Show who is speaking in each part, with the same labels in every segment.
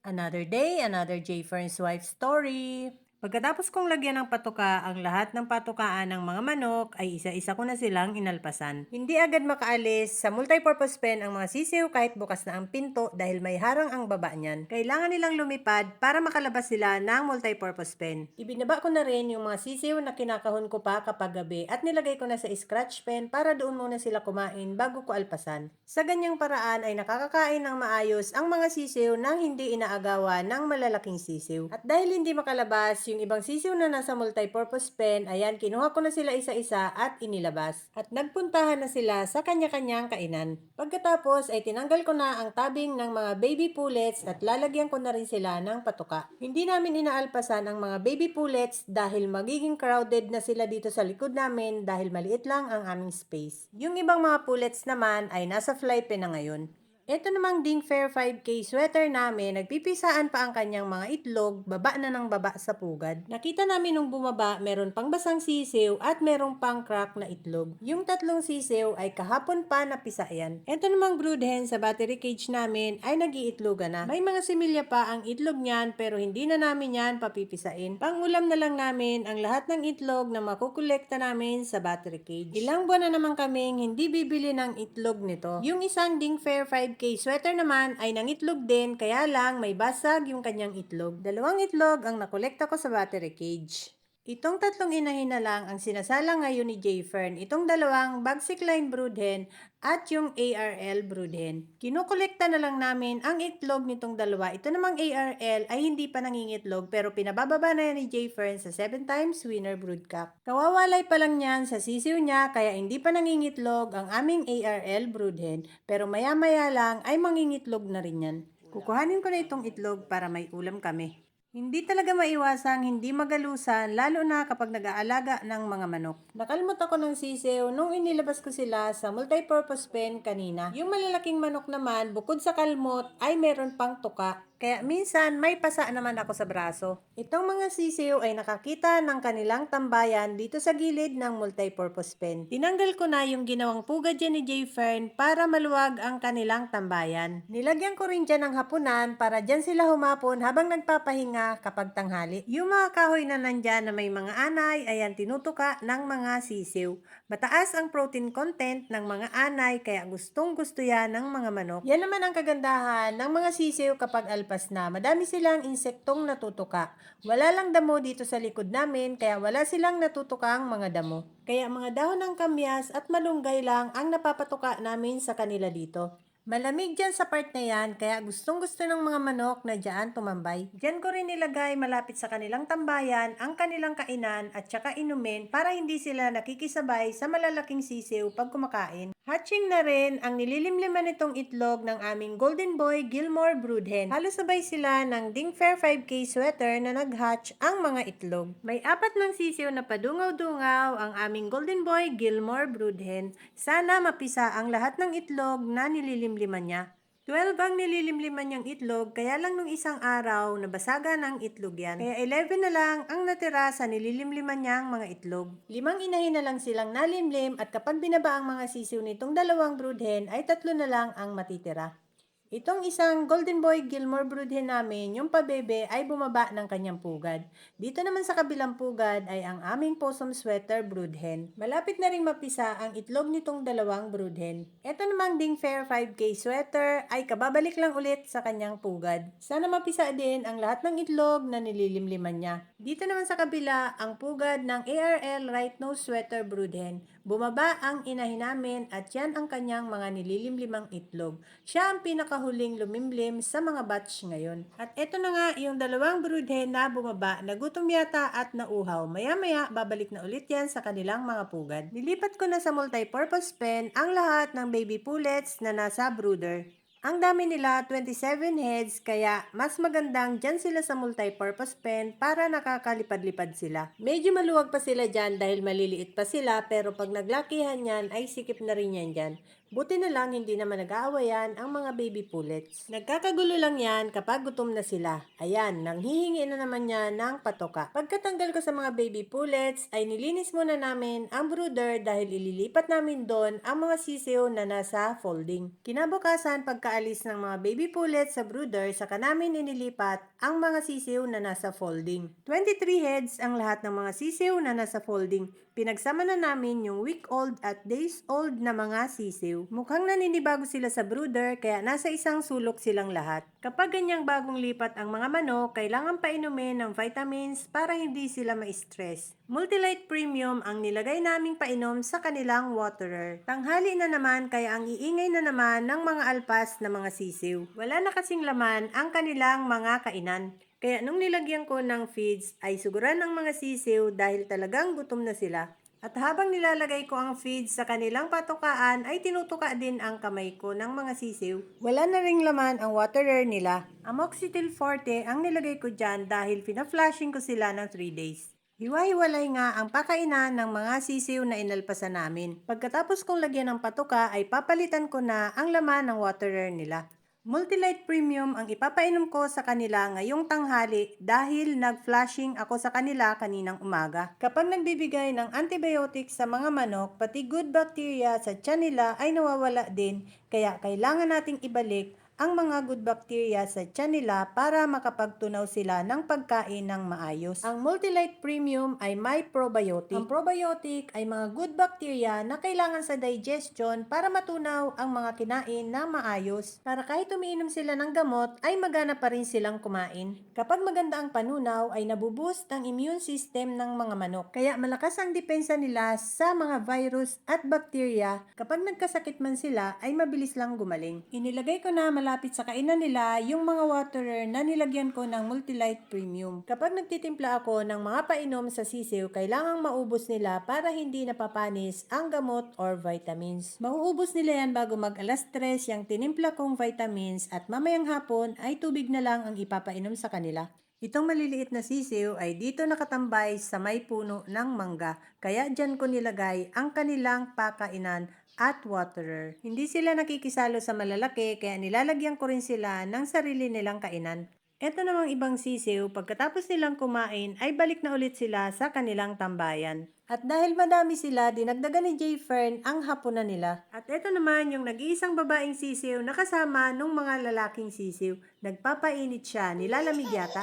Speaker 1: Another day, another J. Fern's wife story. Pagkatapos kong lagyan ng patuka ang lahat ng patukaan ng mga manok, ay isa-isa ko na silang inalpasan. Hindi agad makaalis sa multipurpose pen ang mga sisiw kahit bukas na ang pinto dahil may harang ang baba niyan. Kailangan nilang lumipad para makalabas sila ng multipurpose pen. Ibinaba ko na rin yung mga sisiw na kinakahon ko pa kapag gabi at nilagay ko na sa scratch pen para doon muna sila kumain bago ko alpasan. Sa ganyang paraan ay nakakakain ng maayos ang mga sisiw nang hindi inaagawan ng malalaking sisiw. At dahil hindi makalabas yung ibang sisiw na nasa multipurpose pen, ayan, kinuha ko na sila isa-isa at inilabas. At nagpuntahan na sila sa kanya-kanyang kainan. Pagkatapos ay tinanggal ko na ang tabing ng mga baby pullets at lalagyan ko na rin sila ng patuka. Hindi namin inaalpasan ang mga baby pullets dahil magiging crowded na sila dito sa likod namin dahil maliit lang ang aming space. Yung ibang mga pullets naman ay nasa fly pen na ngayon. Ito namang Ding Fair 5K sweater namin, nagpipisaan pa ang kanyang mga itlog, baba na ng baba sa pugad. Nakita namin nung bumaba, meron pang basang sisiw at merong pang crack na itlog. Yung tatlong sisiw ay kahapon pa napisa yan. Ito namang brood hen sa battery cage namin ay nag-iitlogan na. May mga similya pa ang itlog niyan pero hindi na namin yan papipisain. Pangulam na lang namin ang lahat ng itlog na makukolekta namin sa battery cage. Ilang buwan na naman kaming hindi bibili ng itlog nito. Yung isang Ding Fair 5K sweater naman ay nangitlog din, kaya lang may basag yung kanyang itlog. Dalawang itlog ang nakolekta ko sa battery cage. Itong tatlong inahin na lang ang sinasala ngayon ni J. Fern. Itong dalawang Bagsik Line brood hen at yung ARL brood hen. Kinukolekta na lang namin ang itlog nitong dalawa. Ito namang ARL ay hindi pa nangingitlog pero pinabababa na yan ni J. Fern sa 7 times winner brood cock. Kawawalay pa lang yan sa sisiw niya kaya hindi pa nangingitlog ang aming ARL brood hen. Pero maya-maya lang ay mangingitlog na rin yan. Kukuhanin ko na itong itlog para may ulam kami. Hindi talaga maiwasang hindi magalusan lalo na kapag nag-aalaga ng mga manok. Nakalmot ako ng sisiw nung inilabas ko sila sa multipurpose pen kanina. Yung malalaking manok naman bukod sa kalmot ay meron pang tuka. Kaya minsan may pasa naman ako sa braso. Itong mga sisiw ay nakakita ng kanilang tambayan dito sa gilid ng multipurpose pen. Tinanggal ko na yung ginawang pugad dyan ni J. Fern para maluwag ang kanilang tambayan. Nilagyan ko rin dyan ng hapunan para dyan sila humapon habang nagpapahinga kapag tanghali. Yung mga kahoy na nandyan na may mga anay, ayan tinutuka ng mga sisiw. Mataas ang protein content ng mga anay kaya gustong gusto yan ng mga manok. Yan naman ang kagandahan ng mga sisiw kapag alpas na. Madami silang insektong natutuka. Wala lang damo dito sa likod namin kaya wala silang natutukang mga damo. Kaya mga dahon ng kamyas at malunggay lang ang napapatuka namin sa kanila dito. Malamig dyan sa part na yan, kaya gustong gusto ng mga manok na dyan tumambay. Dyan ko rin nilagay malapit sa kanilang tambayan ang kanilang kainan at saka inumin para hindi sila nakikisabay sa malalaking sisiw pag kumakain. Hatching na rin ang nililimliman nitong itlog ng aming Golden Boy Gilmore brood hen. Halos sabay sila ng Ding Fair 5K sweater na nag-hatch ang mga itlog. May apat ng sisiw na padungaw-dungaw ang aming Golden Boy Gilmore brood hen. Sana mapisa ang lahat ng itlog na nililimliman niya. 12 ang nililimliman niyang itlog, kaya lang nung isang araw, nabasaga ng itlog yan. Kaya 11 na lang ang natira sa nililimliman niyang mga itlog. 5 inahin na lang silang nalimlim at kapag binaba ang mga sisiw nitong dalawang brood hen, ay 3 na lang ang matitira. Itong isang Golden Boy Gilmore brood hen namin, yung pabebe ay bumaba ng kanyang pugad. Dito naman sa kabilang pugad ay ang aming possum sweater brood hen. Malapit na ring mapisa ang itlog nitong dalawang brood hen. Ito namang Ding Fair 5K sweater ay kababalik lang ulit sa kanyang pugad. Sana mapisa din ang lahat ng itlog na nililimliman niya. Dito naman sa kabila ang pugad ng ARL Right Nose sweater brood hen. Bumaba ang inahin namin at yan ang kanyang mga nililimlimang itlog. Siya ang pinakahuling lumimlim sa mga batch ngayon. At eto na nga yung dalawang brood hen na bumaba, nagutom yata at nauhaw. Maya-maya babalik na ulit yan sa kanilang mga pugad. Nilipat ko na sa multipurpose pen ang lahat ng baby pullets na nasa brooder. Ang dami nila, 27 heads, kaya mas magandang dyan sila sa multipurpose pen para nakakalipad-lipad sila. Medyo maluwag pa sila dyan dahil maliliit pa sila pero pag naglakihan yan ay sikip na rin yan dyan. Buti na lang hindi naman nag-aawayan ang mga baby pullets. Nagkakagulo lang yan kapag gutom na sila. Ayan, nanghihingi na naman niya ng patoka. Pagkatanggal ko sa mga baby pullets ay nilinis muna namin ang brooder dahil ililipat namin doon ang mga sisiw na nasa folding. Kinabukasan pagkaalis ng mga baby pullets sa brooder, saka namin inilipat ang mga sisiw na nasa folding. 23 heads ang lahat ng mga sisiw na nasa folding. Pinagsama na namin yung week-old at days-old na mga sisiw. Mukhang naninibago sila sa brooder kaya nasa isang sulok silang lahat. Kapag ganyang bagong lipat ang mga manok, kailangan painumin ng vitamins para hindi sila ma-stress. Multilite Premium ang nilagay naming painom sa kanilang waterer. Tanghali na naman kaya ang iingay na naman ng mga alpas na mga sisiw. Wala na kasing laman ang kanilang mga kainan. Kaya nung nilagyan ko ng feeds ay suguran ng mga sisiw dahil talagang gutom na sila. At habang nilalagay ko ang feeds sa kanilang patukaan ay tinutuka din ang kamay ko ng mga sisiw. Wala na ring laman ang waterer nila. Amoxicillin Forte ang nilagay ko dyan dahil pina-flashing ko sila ng 3 days. Hiwa-hiwalay nga ang pakainan ng mga sisiw na inalpasan namin. Pagkatapos kong lagyan ng patuka ay papalitan ko na ang laman ng waterer nila. Multilite Premium ang ipapainom ko sa kanila ngayong tanghali dahil nag-flashing ako sa kanila kaninang umaga. Kapag nagbibigay ng antibiotics sa mga manok, pati good bacteria sa tiyan nila ay nawawala din, kaya kailangan nating ibalik ang mga good bacteria sa tiyan nila para makapagtunaw sila ng pagkain ng maayos. Ang Multilite Premium ay may probiotic. Ang probiotic ay mga good bacteria na kailangan sa digestion para matunaw ang mga kinain na maayos. Para kahit umiinom sila ng gamot ay magana pa rin silang kumain. Kapag maganda ang panunaw ay nabuboost ang immune system ng mga manok. Kaya malakas ang depensa nila sa mga virus at bacteria. Kapag nagkasakit man sila ay mabilis lang gumaling. Inilagay ko na malapit sa kainan nila yung mga waterer na nilagyan ko ng Multilite Premium. Kapag nagtitimpla ako ng mga painom sa sisiw, kailangang maubos nila para hindi napapanis ang gamot or vitamins. Mauubos nila yan bago mag alas 3 yung tinimpla kong vitamins at mamayang hapon ay tubig na lang ang ipapainom sa kanila. Itong maliliit na sisiw ay dito nakatambay sa may puno ng mangga, kaya dyan ko nilagay ang kanilang pakainan at waterer. Hindi sila nakikisalo sa malalaki kaya nilalagyan ko rin sila ng sarili nilang kainan. Ito namang ibang sisiw, pagkatapos nilang kumain ay balik na ulit sila sa kanilang tambayan. At dahil madami sila, dinagdagan ni J. Fern ang hapunan nila. At ito naman yung nag-iisang babaeng sisiw na kasama nung mga lalaking sisiw. Nagpapainit siya, nilalamig yata.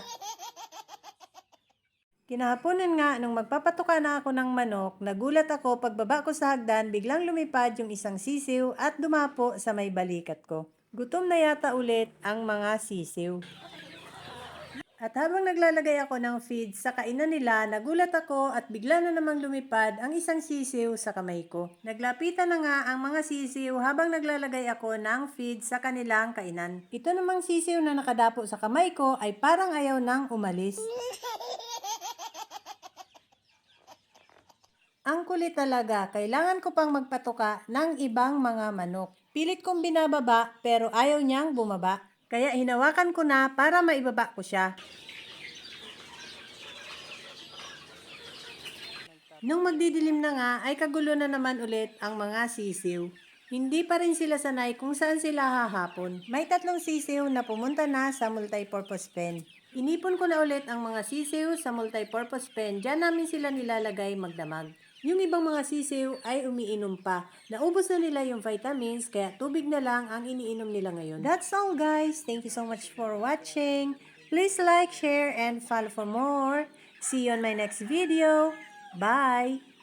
Speaker 1: Kinahaponan nga nung magpapatuka na ako ng manok, nagulat ako pagbaba ko sa hagdan, biglang lumipad yung isang sisiw at dumapo sa may balikat ko. Gutom na yata ulit ang mga sisiw. At habang naglalagay ako ng feed sa kainan nila, nagulat ako at bigla na namang lumipad ang isang sisiw sa kamay ko. Naglapitan na nga ang mga sisiw habang naglalagay ako ng feed sa kanilang kainan. Ito namang sisiw na nakadapo sa kamay ko ay parang ayaw nang umalis. Ang kulit talaga, kailangan ko pang magpatuka ng ibang mga manok. Pilit kong binababa pero ayaw niyang bumaba. Kaya hinawakan ko na para maibaba ko siya. Nung magdidilim na nga ay kagulo na naman ulit ang mga sisiw. Hindi pa rin sila sanay kung saan sila hahapon. May 3 sisiw na pumunta na sa multipurpose pen. Inipon ko na ulit ang mga sisiw sa multipurpose pen. Diyan namin sila nilalagay magdamag. Yung ibang mga sisiw ay umiinom pa. Naubos na nila yung vitamins kaya tubig na lang ang iniinom nila ngayon. That's all guys. Thank you so much for watching. Please like, share, and follow for more. See you on my next video. Bye!